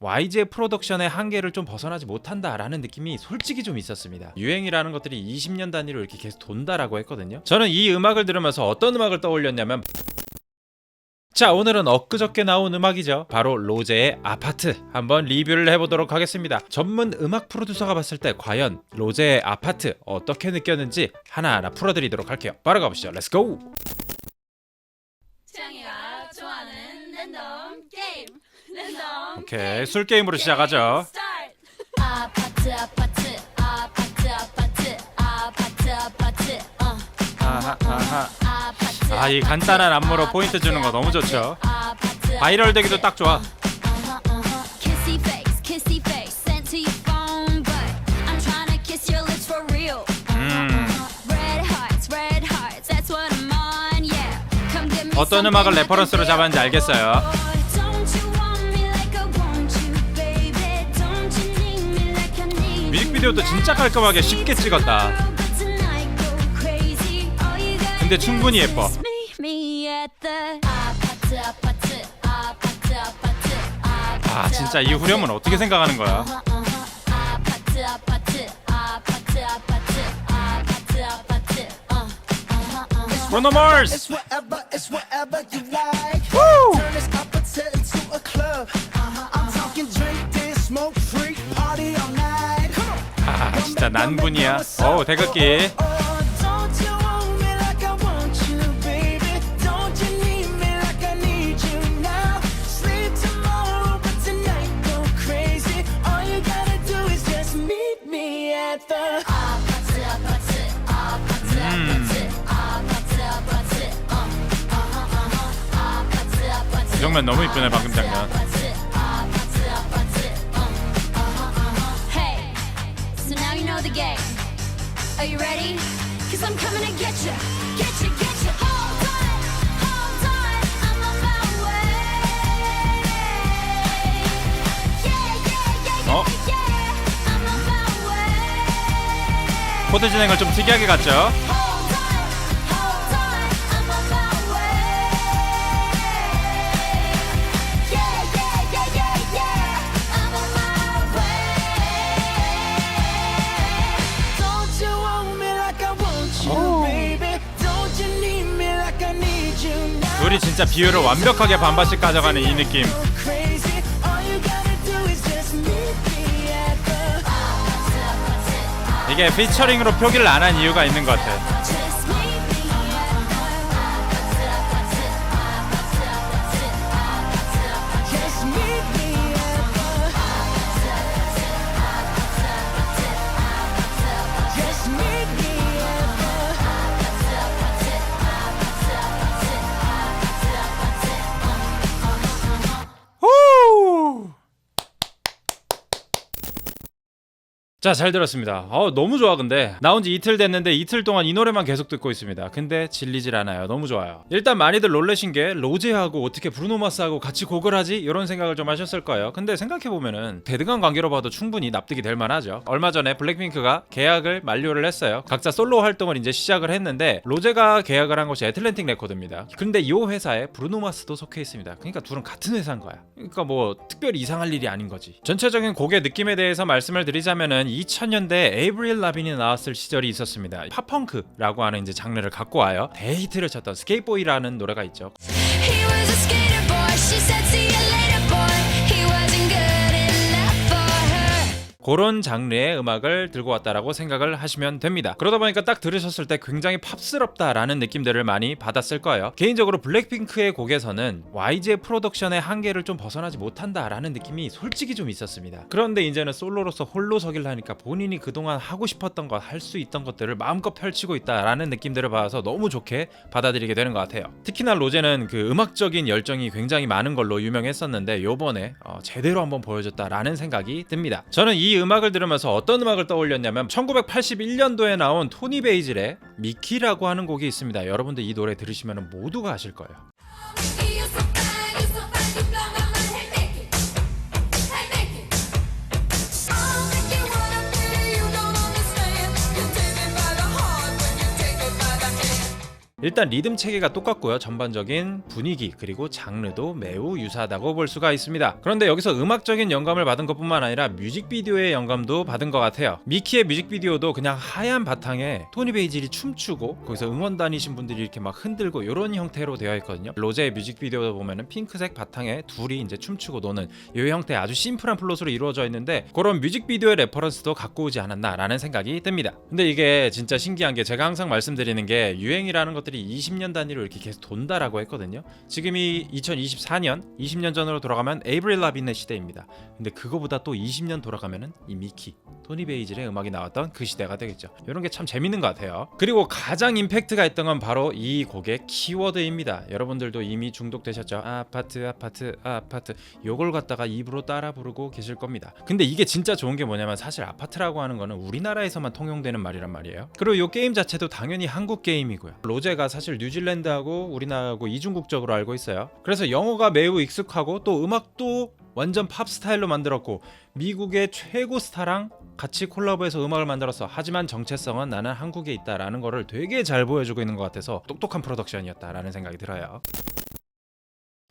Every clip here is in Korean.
YG 프로덕션의 한계를 좀 벗어나지 못한다라는 느낌이 솔직히 좀 있었습니다. 유행이라는 것들이 20년 단위로 이렇게 계속 돈다라고 했거든요. 저는 이 음악을 들으면서 어떤 음악을 떠올렸냐면, 자, 오늘은 엊그저께 나온 음악이죠. 바로 로제의 아파트 한번 리뷰를 해보도록 하겠습니다. 전문 음악 프로듀서가 봤을 때 과연 로제의 아파트 어떻게 느꼈는지 하나하나 풀어드리도록 할게요. 바로 가보시죠. 렛츠고! 취향이가 좋아하는 랜덤 게임. 랜덤 오케이, 술 게임으로 시작하죠. 아파트 아파트 아파트 아파트 아파트 아파트 아하. 아파트 이 간단한 안무로 포인트 주는 거 너무 좋죠. 바이럴 되기도 딱 좋아. Kissy face, kissy face, sent to your phone, but I'm trying to kiss your lips for real. Red hearts, that's what I'm on, yeah. Come give me 어떤 음악을 레퍼런스로 잡았는지 알겠어요. Don't you want me like I want you, baby? Don't you need me like I need you? 뮤직비디오도 진짜 깔끔하게 쉽게 찍었다. 근데 충분히 예뻐. 진짜 이 후렴은 어떻게 생각하는 거야? 브루노 마스! 진짜 난분이야. 태극기. 이 장면 너무 이쁘네. 방금 장면. Hey, so now you know the game. Are you ready? 'Cause I'm coming to get you, get you, get you. Hold on, I'm on my way. Yeah, I'm on my way. 코드 진행을 좀 특이하게 갔죠. Hold on, I'm on my way. Yeah, I'm on my way. Don't you want me like I want you, baby? Don't you need me like I need you now? 둘이 진짜 비율을 완벽하게 반반씩 가져가는 이 느낌. Crazy, all you gotta do is just meet me at the 이게 피처링으로 표기를 안 한 이유가 있는 것 같아. just meet me just meet me just meet me 자, 잘 들었습니다. 너무 좋아. 근데 나온 지 이틀 됐는데 이틀 동안 이 노래만 계속 듣고 있습니다. 근데 질리질 않아요. 너무 좋아요. 일단 많이들 놀라신 게 로제하고 어떻게 브루노마스하고 같이 곡을 하지? 이런 생각을 좀 하셨을 거예요. 근데 생각해보면은 대등한 관계로 봐도 충분히 납득이 될 만하죠. 얼마 전에 블랙핑크가 계약을 만료를 했어요. 각자 솔로 활동을 이제 시작을 했는데 로제가 계약을 한 곳이 애틀랜틱 레코드입니다. 근데 이 회사에 브루노마스도 속해 있습니다. 그러니까 둘은 같은 회사인 거야. 그러니까 뭐 특별히 이상할 일이 아닌 거지. 전체적인 곡의 느낌에 대해서 말씀을 드리자면은 2000년대 에이브릴 라빈이 나왔을 시절이 있었습니다. 팝펑크라고 하는 이제 장르를 갖고 와요. 대히트를 쳤던 스케이트보이라는 노래가 있죠. He was a skater boy. She said, "See you later, boy." He wasn't good enough for her. 그런 장르의 음악을 들고 왔다라고 생각을 하시면 됩니다. 그러다 보니까 딱 들으셨을 때 굉장히 팝스럽다라는 느낌들을 많이 받았을 거예요. 개인적으로 블랙핑크의 곡에서는 YG의 프로덕션의 한계를 좀 벗어나지 못한다라는 느낌이 솔직히 좀 있었습니다. 그런데 이제는 솔로로서 홀로 서기를 하니까 본인이 그동안 하고 싶었던 것, 할 수 있던 것들을 마음껏 펼치고 있다라는 느낌들을 받아서 너무 좋게 받아들이게 되는 것 같아요. 특히나 로제는 그 음악적인 열정이 굉장히 많은 걸로 유명했었는데 요번에 제대로 한번 보여줬다라는 생각이 듭니다. 저는 이 음악을 들으면서 어떤 음악을 떠올렸냐면 1981년도에 나온 토니 베이즐의 미키라고 하는 곡이 있습니다. 여러분들 이 노래 들으시면 모두가 아실 거예요. You're so fine, you're so fine, you blow my mind. Hey, make it, hey, make it. I'll make you wanna be, you don't understand. You take it by the heart when you take it by the hand. 일단 리듬 체계가 똑같고요. 전반적인 분위기 그리고 장르도 매우 유사하다고 볼 수가 있습니다. 그런데 여기서 음악적인 영감을 받은 것뿐만 아니라 뮤직비디오의 영감도 받은 것 같아요. 미키의 뮤직비디오도 그냥 하얀 바탕에 토니 베이질이 춤추고 거기서 응원 다니신 분들이 이렇게 막 흔들고 이런 형태로 되어 있거든요. 로제의 뮤직비디오도 보면은 핑크색 바탕에 둘이 이제 춤추고 노는 이 형태의 아주 심플한 플롯으로 이루어져 있는데 그런 뮤직비디오의 레퍼런스도 갖고 오지 않았나라는 생각이 듭니다. 근데 이게 진짜 신기한 게 제가 항상 말씀드리는 게 유행이라는 것들이 20년 단위로 이렇게 계속 돈다라고 했거든요. 지금이 2024년 20년 전으로 돌아가면 에이브릴 라빈의 시대입니다. 근데 그거보다 또 20년 돌아가면은 이 미키 토니 베이질의 음악이 나왔던 그 시대가 되겠죠. 이런 게 참 재밌는 것 같아요. 그리고 가장 임팩트가 있던 건 바로 이 곡의 키워드입니다. 여러분들도 이미 중독되셨죠? 아파트 아파트 아파트 요걸 갖다가 입으로 따라 부르고 계실 겁니다. 근데 이게 진짜 좋은 게 뭐냐면 사실 아파트라고 하는 거는 우리나라에서만 통용되는 말이란 말이에요. 그리고 이 게임 자체도 당연히 한국 게임이고요. 로제가 사실 뉴질랜드하고 우리나라하고 이중국적으로 알고 있어요. 그래서 영어가 매우 익숙하고 또 음악도 완전 팝 스타일로 만들었고 미국의 최고 스타랑 같이 콜라보해서 음악을 만들었어. 하지만 정체성은 나는 한국에 있다라는 거를 되게 잘 보여주고 있는 것 같아서 똑똑한 프로덕션이었다라는 생각이 들어요.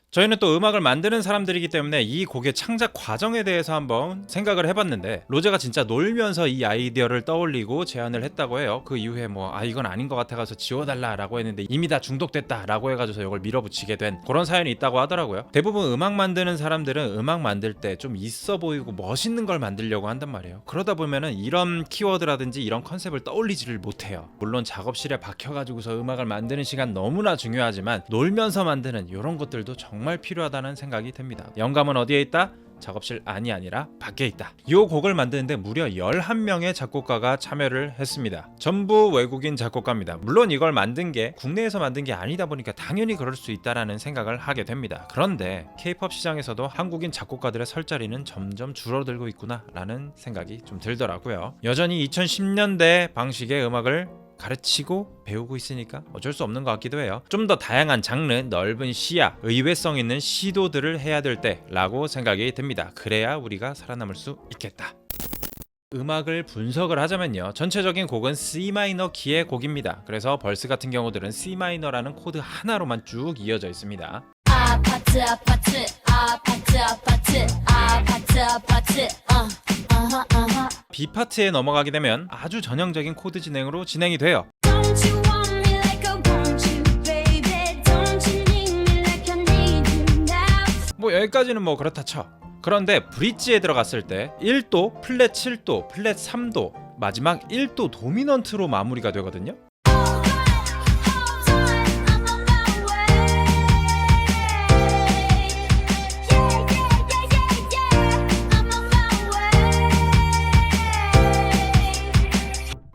저희는 또 음악을 만드는 사람들이기 때문에 이 곡의 창작 과정에 대해서 한번 생각을 해봤는데 로제가 진짜 놀면서 이 아이디어를 떠올리고 제안을 했다고 해요. 그 이후에 이건 아닌 것 같아가서 지워달라라고 했는데 이미 다 중독됐다라고 해가지고 이걸 밀어붙이게 된 그런 사연이 있다고 하더라고요. 대부분 음악 만드는 사람들은 음악 만들 때 좀 있어 보이고 멋있는 걸 만들려고 한단 말이에요. 그러다 보면은 이런 키워드라든지 이런 컨셉을 떠올리지를 못해요. 물론 작업실에 박혀가지고서 음악을 만드는 시간 너무나 중요하지만 놀면서 만드는 이런 것들도 정말 필요하다는 생각이 듭니다. 영감은 어디에 있다? 작업실 안이 아니라 밖에 있다. 이 곡을 만드는데 무려 11명의 작곡가가 참여를 했습니다. 전부 외국인 작곡가입니다. 물론 이걸 만든 게 국내에서 만든 게 아니다 보니까 당연히 그럴 수 있다라는 생각을 하게 됩니다. 그런데 K-POP 시장에서도 한국인 작곡가들의 설 자리는 점점 줄어들고 있구나 라는 생각이 좀 들더라고요. 여전히 2010년대 방식의 음악을 가르치고 배우고 있으니까 어쩔 수 없는 것 같기도 해요. 좀 더 다양한 장르, 넓은 시야, 의외성 있는 시도들을 해야 될 때라고 생각이 듭니다. 그래야 우리가 살아남을 수 있겠다. 음악을 분석을 하자면요, 전체적인 곡은 C 마이너 키의 곡입니다. 그래서 벌스 같은 경우들은 C 마이너라는 코드 하나로만 쭉 이어져 있습니다. 아파트 아파트 아파트 아파트 아파트 아파트 B 파트에 넘어가게 되면 아주 전형적인 코드 진행으로 진행이 돼요. Don't you want me like I want you, baby? Don't you need me like I need you now? 여기까지는 그렇다 쳐. 그런데 브릿지에 들어갔을 때 1도, 플랫 7도, 플랫 3도, 마지막 1도 도미넌트로 마무리가 되거든요.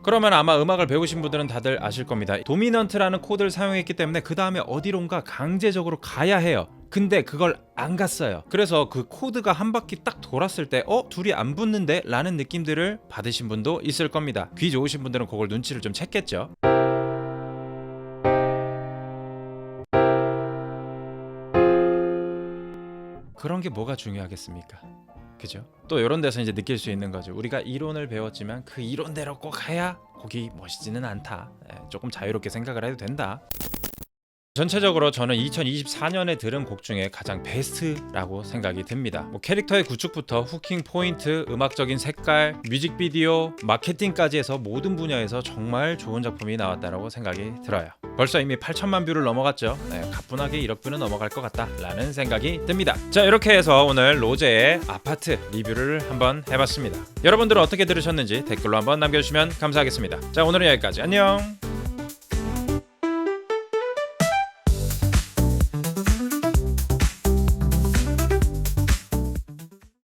그러면 아마 음악을 배우신 분들은 다들 아실 겁니다. 도미넌트라는 코드를 사용했기 때문에 그 다음에 어디론가 강제적으로 가야 해요. 근데 그걸 안 갔어요. 그래서 그 코드가 한 바퀴 딱 돌았을 때 둘이 안 붙는데? 라는 느낌들을 받으신 분도 있을 겁니다. 귀 좋으신 분들은 그걸 눈치를 좀 챘겠죠. 그런 게 뭐가 중요하겠습니까? 그죠? 또 이런 데서 이제 느낄 수 있는 거죠. 우리가 이론을 배웠지만 그 이론대로 꼭 해야 곡이 멋있지는 않다. 조금 자유롭게 생각을 해도 된다. 전체적으로 저는 2024년에 들은 곡 중에 가장 베스트라고 생각이 듭니다. 캐릭터의 구축부터 후킹 포인트, 음악적인 색깔, 뮤직비디오, 마케팅까지 해서 모든 분야에서 정말 좋은 작품이 나왔다고 생각이 들어요. 벌써 이미 8천만 뷰를 넘어갔죠. 가뿐하게 1억 뷰는 넘어갈 것 같다 라는 생각이 듭니다. 자, 이렇게 해서 오늘 로제의 아파트 리뷰를 한번 해봤습니다. 여러분들은 어떻게 들으셨는지 댓글로 한번 남겨주시면 감사하겠습니다. 자, 오늘은 여기까지. 안녕.